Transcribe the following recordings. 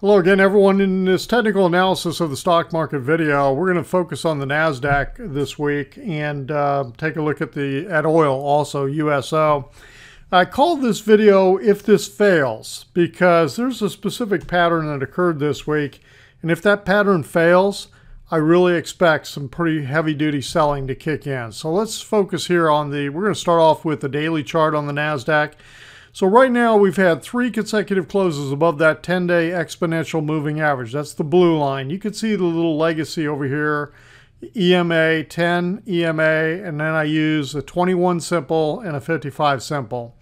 Hello again, everyone. In this technical analysis of the stock market video, we're going to focus on the Nasdaq this week and take a look at oil, also USO. I called this video "If This Fails" because there's a specific pattern that occurred this week, and if that pattern fails, I really expect some pretty heavy-duty selling to kick in. So let's focus here on we're going to start off with the daily chart on the Nasdaq. So right now we've had 3 consecutive closes above that 10-day exponential moving average. That's the blue line. You can see the little legacy over here, EMA, 10 EMA, and then I use a 21 simple and a 55 simple.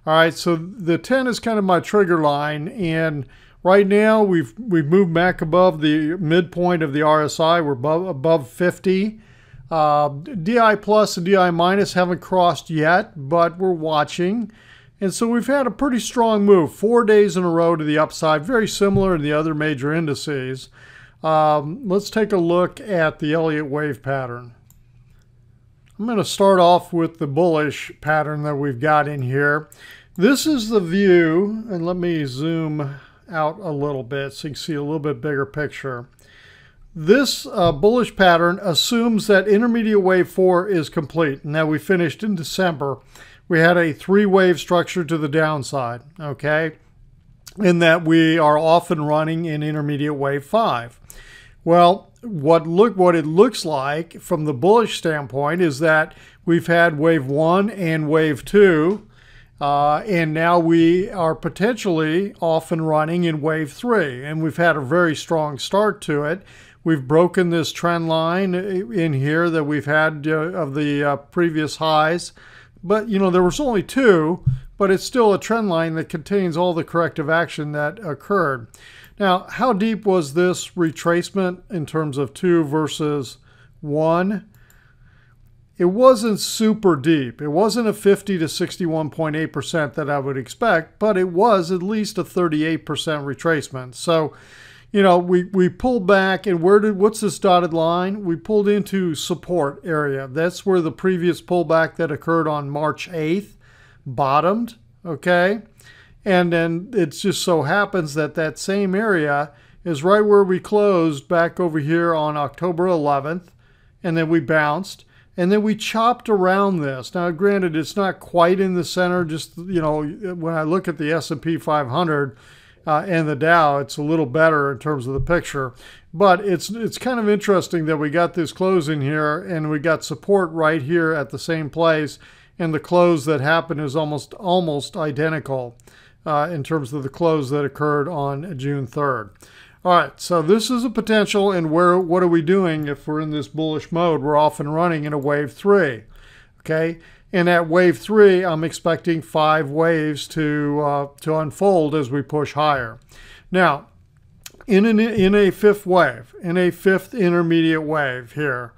All right, so the 10 is kind of my trigger line, and right now we've moved back above the midpoint of the RSI. We're above 50. DI plus and DI minus haven't crossed yet, but we're watching. And so we've had a pretty strong move, 4 days in a row to the upside, very similar to the other major indices. Let's take a look at the Elliott Wave pattern. I'm going to start off with the bullish pattern that we've got in here. This is the view, and let me zoom out a little bit so you can see a little bit bigger picture. This bullish pattern assumes that intermediate wave 4 is complete and that we finished in December. We had a 3-wave structure to the downside, okay? And that we are often running in intermediate wave 5. Well, what it looks like from the bullish standpoint is that we've had wave 1 and wave 2, and now we are potentially often running in wave 3, and we've had a very strong start to it. We've broken this trend line in here that we've had of the previous highs. But, you know, there was only 2, but it's still a trend line that contains all the corrective action that occurred. Now, how deep was this retracement in terms of 2 versus 1? It wasn't super deep. It wasn't a 50 to 61.8% that I would expect, but it was at least a 38% retracement. So, you know, we pulled back, and what's this dotted line? We pulled into support area. That's where the previous pullback that occurred on March 8th bottomed, okay? And then it just so happens that that same area is right where we closed back over here on October 11th, and then we bounced, and then we chopped around this. Now, granted, it's not quite in the center. Just, you know, when I look at the S&P 500, and the Dow, it's a little better in terms of the picture. But it's kind of interesting that we got this close in here and we got support right here at the same place, and the close that happened is almost identical in terms of the close that occurred on June 3rd. All right, so this is a potential, and what are we doing if we're in this bullish mode? We're often running in a wave 3, okay? And at wave 3, I'm expecting 5 waves to unfold as we push higher. Now, in a 5th wave, in a 5th intermediate wave here,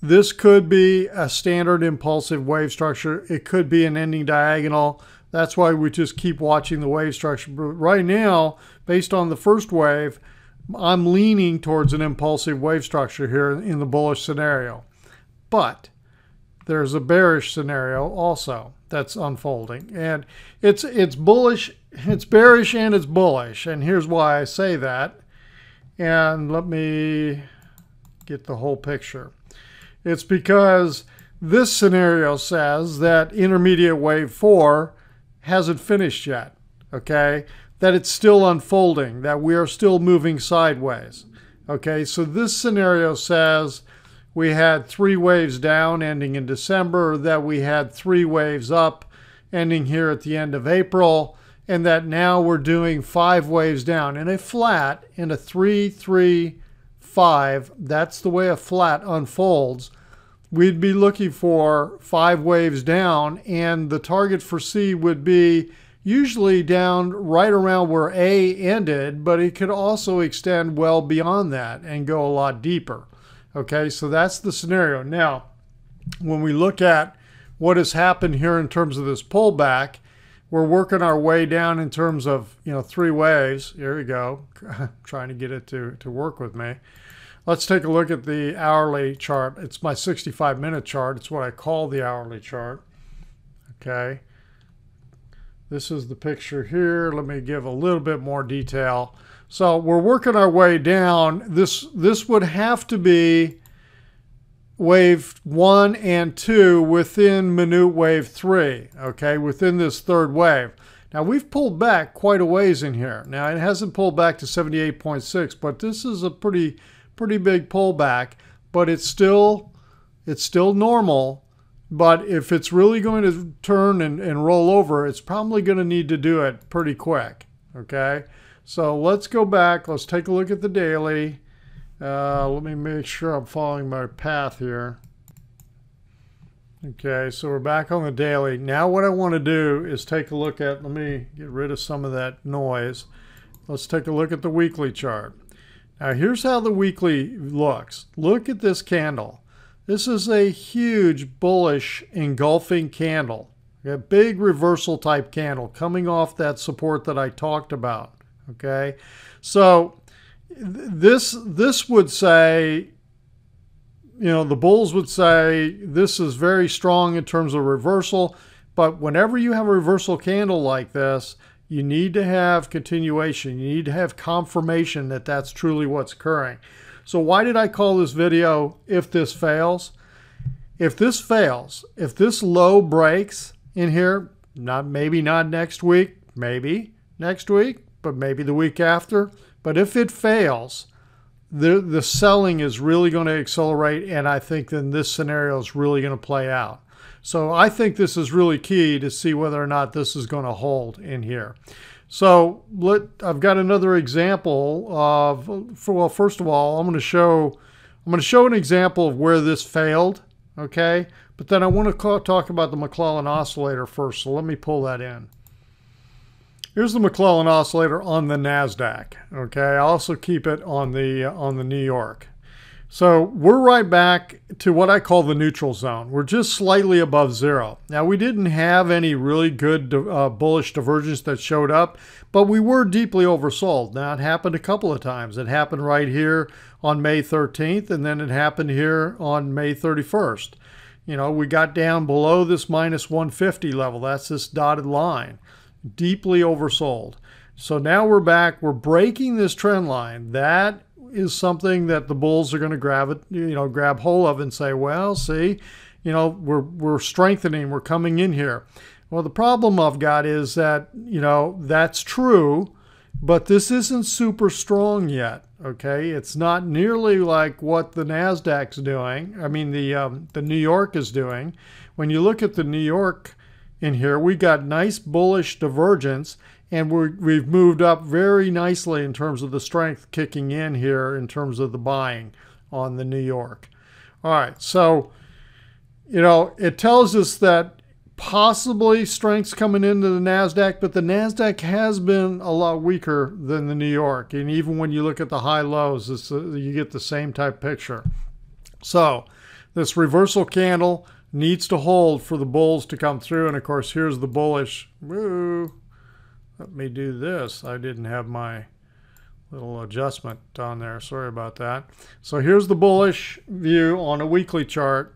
this could be a standard impulsive wave structure. It could be an ending diagonal. That's why we just keep watching the wave structure. But right now, based on the first wave, I'm leaning towards an impulsive wave structure here in the bullish scenario. But there's a bearish scenario also that's unfolding, and it's bullish, it's bearish, and it's bullish. And here's why I say that. And let me get the whole picture. It's because this scenario says that intermediate wave 4 hasn't finished yet, okay? That it's still unfolding, that we are still moving sideways, okay? So this scenario says we had 3 waves down ending in December, that we had 3 waves up ending here at the end of April, and that now we're doing 5 waves down. In a flat, in a 3, 3, 5, that's the way a flat unfolds. We'd be looking for 5 waves down, and the target for C would be usually down right around where A ended, but it could also extend well beyond that and go a lot deeper. Okay, so that's the scenario. Now, when we look at what has happened here in terms of this pullback, we're working our way down in terms of, you know, 3 waves. Here we go. Trying to get it to work with me. Let's take a look at the hourly chart. It's my 65-minute chart. It's what I call the hourly chart. Okay. This is the picture here. Let me give a little bit more detail. So we're working our way down. This would have to be wave 1 and 2 within minute wave 3, okay, within this third wave. Now we've pulled back quite a ways in here. Now it hasn't pulled back to 78.6, but this is a pretty big pullback, but it's still normal. But if it's really going to turn and roll over, it's probably going to need to do it pretty quick, okay? So let's go back. Let's take a look at the daily. Let me make sure I'm following my path here. Okay, so we're back on the daily. Now what I want to do is take a look at, let me get rid of some of that noise. Let's take a look at the weekly chart. Now here's how the weekly looks. Look at this candle. This is a huge bullish engulfing candle. A big reversal type candle coming off that support that I talked about. Okay, so this would say, you know, the bulls would say this is very strong in terms of reversal, but whenever you have a reversal candle like this, you need to have continuation. You need to have confirmation that that's truly what's occurring. So why did I call this video "If This Fails"? If this fails, if this low breaks in here, maybe not next week, maybe next week, but maybe the week after. But if it fails, the selling is really going to accelerate, and I think then this scenario is really going to play out. So I think this is really key to see whether or not this is going to hold in here. So I've got another example of, well, first of all, I'm going to show an example of where this failed, okay? But then I want to talk about the McClellan Oscillator first, so let me pull that in. Here's the McClellan Oscillator on the Nasdaq, okay? I also keep it on the New York. So we're right back to what I call the neutral zone. We're just slightly above zero. Now we didn't have any really good bullish divergence that showed up, but we were deeply oversold. Now it happened a couple of times. It happened right here on May 13th, and then it happened here on May 31st. You know, we got down below this minus 150 level. That's this dotted line. Deeply oversold. So now we're back. We're breaking this trend line. That is something that the bulls are going to grab hold of and say, well, see, you know, we're strengthening. We're coming in here. Well, the problem I've got is that, you know, that's true, but this isn't super strong yet. Okay, it's not nearly like what the Nasdaq's doing. I mean, the New York is doing. When you look at the New York in here, we got nice bullish divergence, and we've moved up very nicely in terms of the strength kicking in here in terms of the buying on the New York. All right, so, you know, it tells us that possibly strength's coming into the Nasdaq, but the Nasdaq has been a lot weaker than the New York. And even when you look at the high lows, you get the same type picture. So this reversal candle needs to hold for the bulls to come through. And of course, here's the bullish. Woo. Let me do this. I didn't have my little adjustment on there. Sorry about that. So here's the bullish view on a weekly chart.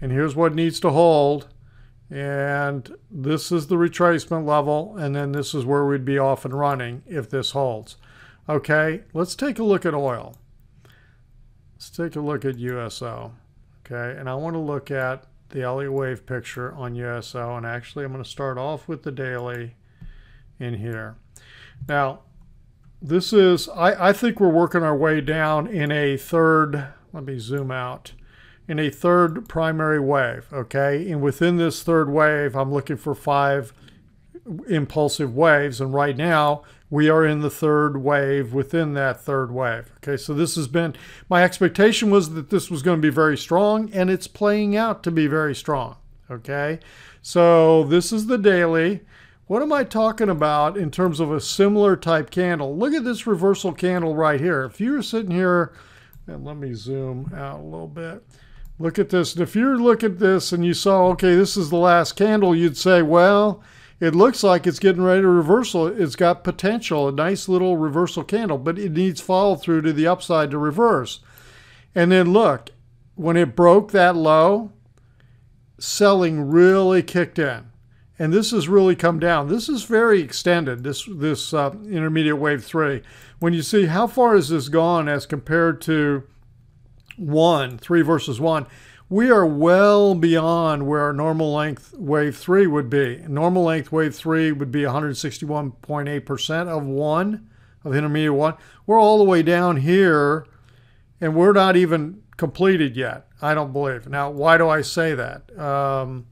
And here's what needs to hold. And this is the retracement level. And then this is where we'd be off and running if this holds. Okay, let's take a look at oil. Let's take a look at USO. Okay, and I want to look at the Elliott Wave picture on USO. And actually, I'm going to start off with the daily in here. Now, this is, I think we're working our way down in a third, let me zoom out, in a third primary wave, okay? And within this third wave, I'm looking for 5 impulsive waves. And right now, we are in the third wave within that third wave. Okay, so this has been, my expectation was that this was going to be very strong, and it's playing out to be very strong. Okay, so this is the daily. What am I talking about in terms of a similar type candle? Look at this reversal candle right here. If you were sitting here, and let me zoom out a little bit. Look at this. And if you look at this and you saw, okay, this is the last candle, you'd say, well, it looks like it's getting ready to reversal. It's got potential, a nice little reversal candle, but it needs follow through to the upside to reverse. And then look, when it broke that low, selling really kicked in. And this has really come down. This is very extended, this intermediate wave 3. When you see how far has this gone as compared to 3 versus 1, we are well beyond where our normal length wave 3 would be. Normal length wave 3 would be 161.8% of 1, of intermediate 1. We're all the way down here, and we're not even completed yet, I don't believe. Now, why do I say that?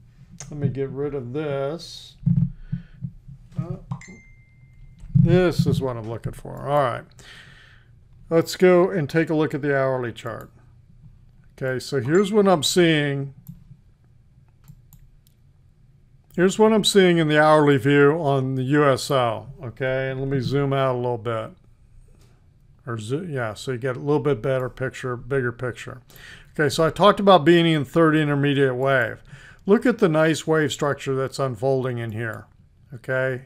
Let me get rid of this. This is what I'm looking for. All right. Let's go and take a look at the hourly chart. Okay, so here's what I'm seeing. Here's what I'm seeing in the hourly view on the USO. Okay, and let me zoom out a little bit. Yeah, so you get a little bit better picture, bigger picture. Okay, so I talked about being in third intermediate wave. Look at the nice wave structure that's unfolding in here. Okay,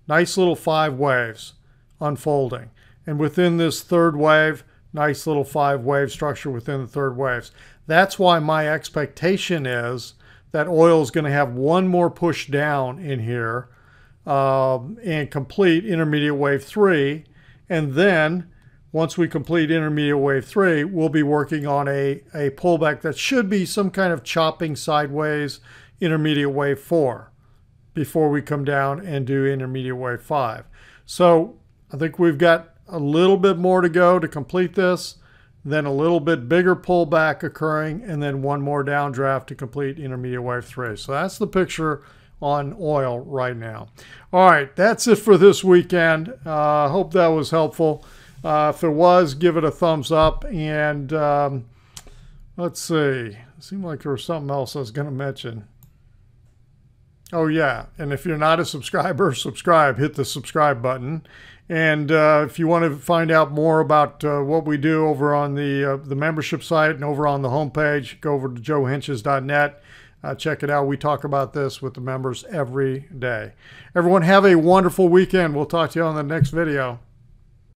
nice little 5 waves unfolding. And within this third wave, nice little 5 wave structure within the third waves. That's why my expectation is that oil is going to have one more push down in here and complete intermediate wave 3. And then once we complete intermediate wave 3, we'll be working on a pullback that should be some kind of chopping sideways intermediate wave 4 before we come down and do intermediate wave 5. So I think we've got a little bit more to go to complete this, then a little bit bigger pullback occurring, and then one more downdraft to complete intermediate wave 3. So that's the picture on oil right now. All right, that's it for this weekend. I hope that was helpful. If it was, give it a thumbs up. And let's see. It seemed like there was something else I was going to mention. Oh, yeah. And if you're not a subscriber, subscribe. Hit the subscribe button. And if you want to find out more about what we do over on the membership site and over on the homepage, go over to joehenches.net. Check it out. We talk about this with the members every day. Everyone have a wonderful weekend. We'll talk to you on the next video.